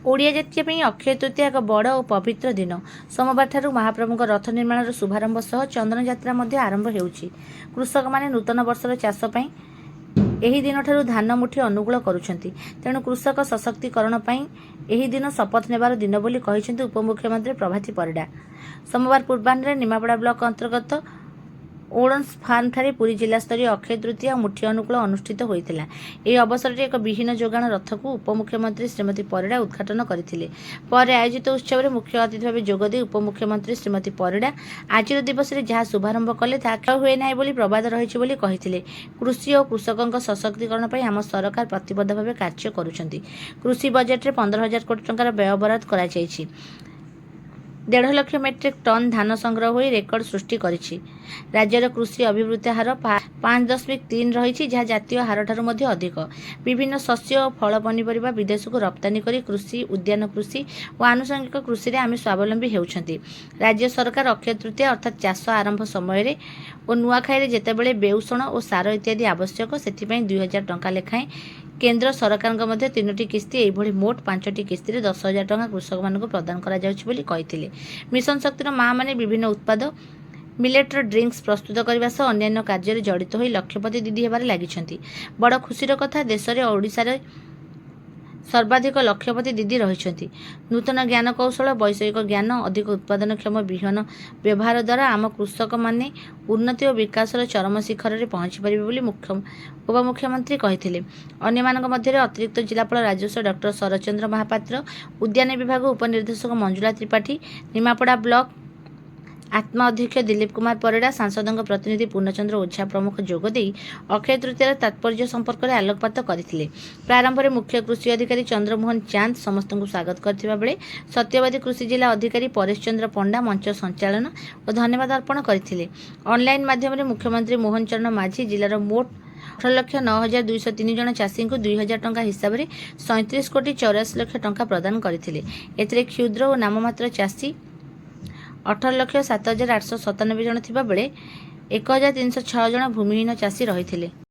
ଓଡ଼ିଆ ଜାତି ପାଇଁ ଅକ୍ଷୟ ତୃତୀୟା ଏକ ବଡ଼ ଓ ପବିତ୍ର ଦିନ। ସୋମବାରଠାରୁ ମହାପ୍ରଭୁଙ୍କ ରଥ ନିର୍ମାଣର ଶୁଭାରମ୍ଭ ସହ ଚନ୍ଦନ ଯାତ୍ରା ମଧ୍ୟ ଆରମ୍ଭ ହେଉଛି। କୃଷକମାନେ ନୂତନ ବର୍ଷର ଚାଷ ପାଇଁ ଏହି ଦିନଠାରୁ ଧାନ ମୁଠି ଅନୁକୂଳ କରୁଛନ୍ତି। ତେଣୁ କୃଷକ ସଶକ୍ତିକରଣ ପାଇଁ ଏହି ଦିନ ଶପଥ ନେବାର ଦିନ ବୋଲି କହିଛନ୍ତି ଉପମୁଖ୍ୟମନ୍ତ୍ରୀ ପ୍ରଭାତୀ ପରିଡ଼ା। ସୋମବାର ପୂର୍ବାହ୍ନରେ ନିମାପଡ଼ା ବ୍ଲକ ଅନ୍ତର୍ଗତ ଓଡନ୍ସ ଫାର୍ମଠାରେ ପୁରୀ ଜିଲ୍ଲାସ୍ତରୀୟ ଅକ୍ଷୟ ତୃତୀୟା ମୁଠି ଅନୁକୂଳ ଅନୁଷ୍ଠିତ ହୋଇଥିଲା। ଏହି ଅବସରରେ ଏକ ବିହୀନ ଯୋଗାଣ ରଥକୁ ଉପମୁଖ୍ୟମନ୍ତ୍ରୀ ଶ୍ରୀମତୀ ପରିଡ଼ା ଉଦ୍ଘାଟନ କରିଥିଲେ। ପରେ ଆୟୋଜିତ ଉତ୍ସବରେ ମୁଖ୍ୟ ଅତିଥି ଭାବେ ଯୋଗଦେଇ ଉପମୁଖ୍ୟମନ୍ତ୍ରୀ ଶ୍ରୀମତୀ ପରିଡ଼ା ଆଜିର ଦିବସରେ ଯାହା ଶୁଭାରମ୍ଭ କଲେ ତାହା କ୍ଷୟ ହୁଏ ନାହିଁ ବୋଲି ପ୍ରବାଦ ରହିଛି ବୋଲି କହିଥିଲେ। କୃଷି ଓ କୃଷକଙ୍କ ସଶକ୍ତିକରଣ ପାଇଁ ଆମ ସରକାର ପ୍ରତିବଦ୍ଧ ଭାବେ କାର୍ଯ୍ୟ କରୁଛନ୍ତି। କୃଷି ବଜେଟରେ 15,000 କୋଟି ଟଙ୍କାର ବ୍ୟୟ ବରାଦ କରାଯାଇଛି। 1.5 ଲକ୍ଷ ମେଟ୍ରିକ ଟନ୍ ଧାନ ସଂଗ୍ରହ ହୋଇ ରେକର୍ଡ ସୃଷ୍ଟି କରିଛି। ରାଜ୍ୟର କୃଷି ଅଭିବୃଦ୍ଧି ହାର 5.3 ରହିଛି, ଯାହା ଜାତୀୟ ହାରଠାରୁ ମଧ୍ୟ ଅଧିକ। ବିଭିନ୍ନ ଶସ୍ୟ ଓ ଫଳ ପନିପରିବା ବିଦେଶକୁ ରପ୍ତାନି କରି କୃଷି, ଉଦ୍ୟାନ କୃଷି ଓ ଆନୁଷଙ୍ଗିକ କୃଷିରେ ଆମେ ସ୍ୱାବଲମ୍ବୀ ହେଉଛନ୍ତି। ରାଜ୍ୟ ସରକାର ଅକ୍ଷୟ ତୃତୀୟା ଅର୍ଥାତ୍ ଚାଷ ଆରମ୍ଭ ସମୟରେ ଓ ନୂଆଖାଇରେ ଯେତେବେଳେ ବେଉଷଣ ଓ ସାର ଇତ୍ୟାଦି ଆବଶ୍ୟକ, ସେଥିପାଇଁ 2,000 ଟଙ୍କା ଲେଖାଏଁ କେନ୍ଦ୍ର ସରକାରଙ୍କ ମଧ୍ୟ 3ଟି କିସ୍ତି ଏହିଭଳି ମୋଟ 5ଟି କିସ୍ତିରେ 10,000 ଟଙ୍କା କୃଷକମାନଙ୍କୁ ପ୍ରଦାନ କରାଯାଉଛି ବୋଲି କହିଥିଲେ। ମିଶନ ଶକ୍ତିର ମାଆମାନେ ବିଭିନ୍ନ ଉତ୍ପାଦ ମିଲେଟ୍ର ଡ୍ରିଙ୍କ୍ସ ପ୍ରସ୍ତୁତ କରିବା ସହ ଅନ୍ୟାନ୍ୟ କାର୍ଯ୍ୟରେ ଜଡ଼ିତ ହୋଇ ଲକ୍ଷପତି ଦିଦି ହେବାରେ ଲାଗିଛନ୍ତି। ବଡ଼ ଖୁସିର କଥା, ଦେଶରେ ଓଡ଼ିଶାରେ ସର୍ବାଧିକ ଲକ୍ଷପତି ଦିଦି ରହିଛନ୍ତି। ନୂତନ ଜ୍ଞାନ କୌଶଳ, ବୈଷୟିକ ଜ୍ଞାନ, ଅଧିକ ଉତ୍ପାଦନକ୍ଷମ ବିହନ ବ୍ୟବହାର ଦ୍ୱାରା ଆମ କୃଷକମାନେ ଉନ୍ନତି ଓ ବିକାଶର ଚରମ ଶିଖରରେ ପହଞ୍ଚି ପାରିବେ ବୋଲି ଉପମୁଖ୍ୟମନ୍ତ୍ରୀ କହିଥିଲେ। ଅନ୍ୟମାନଙ୍କ ମଧ୍ୟରେ ଅତିରିକ୍ତ ଜିଲ୍ଲାପାଳ ରାଜସ୍ୱ ଡକ୍ଟର ଶରଚନ୍ଦ୍ର ମହାପାତ୍ର, ଉଦ୍ୟାନ ବିଭାଗ ଉପନିର୍ଦ୍ଦେଶକ ମଞ୍ଜୁଳା ତ୍ରିପାଠୀ, ନିମାପଡ଼ା ବ୍ଲକ ଆତ୍ମା ଅଧ୍ୟକ୍ଷ ଦିଲ୍ଲୀପ କୁମାର ପରିଡ଼ା, ସାଂସଦଙ୍କ ପ୍ରତିନିଧି ପୂର୍ଣ୍ଣଚନ୍ଦ୍ର ଓଝା ପ୍ରମୁଖ ଯୋଗଦେଇ ଅକ୍ଷୟ ତୃତୀୟାର ତାତ୍ପର୍ଯ୍ୟ ସମ୍ପର୍କରେ ଆଲୋକପାତ କରିଥିଲେ। ପ୍ରାରମ୍ଭରେ ମୁଖ୍ୟ କୃଷି ଅଧିକାରୀ ଚନ୍ଦ୍ରମୋହନ ଚାନ୍ଦ ସମସ୍ତଙ୍କୁ ସ୍ୱାଗତ କରିଥିବା ବେଳେ ସତ୍ୟବାଦୀ କୃଷି ଜିଲ୍ଲା ଅଧିକାରୀ ପରେଶ ଚନ୍ଦ୍ର ପଣ୍ଡା ମଞ୍ଚ ସଞ୍ଚାଳନ ଓ ଧନ୍ୟବାଦ ଅର୍ପଣ କରିଥିଲେ। ଅନଲାଇନ ମାଧ୍ୟମରେ ମୁଖ୍ୟମନ୍ତ୍ରୀ ମୋହନ ଚରଣ ମାଝୀ ଜିଲ୍ଲାର ମୋଟ 18,09,203 ଜଣ ଚାଷୀଙ୍କୁ 2,000 ଟଙ୍କା ହିସାବରେ 37,84,00,000 ଟଙ୍କା ପ୍ରଦାନ କରିଥିଲେ। ଏଥିରେ କ୍ଷୁଦ୍ର ଓ ନାମମାତ୍ର ଚାଷୀ 18,07,897 ଜଣ ଥିବା ବେଳେ 1,306 ଜଣ ଭୂମିହୀନ ଚାଷୀ ରହିଥିଲେ।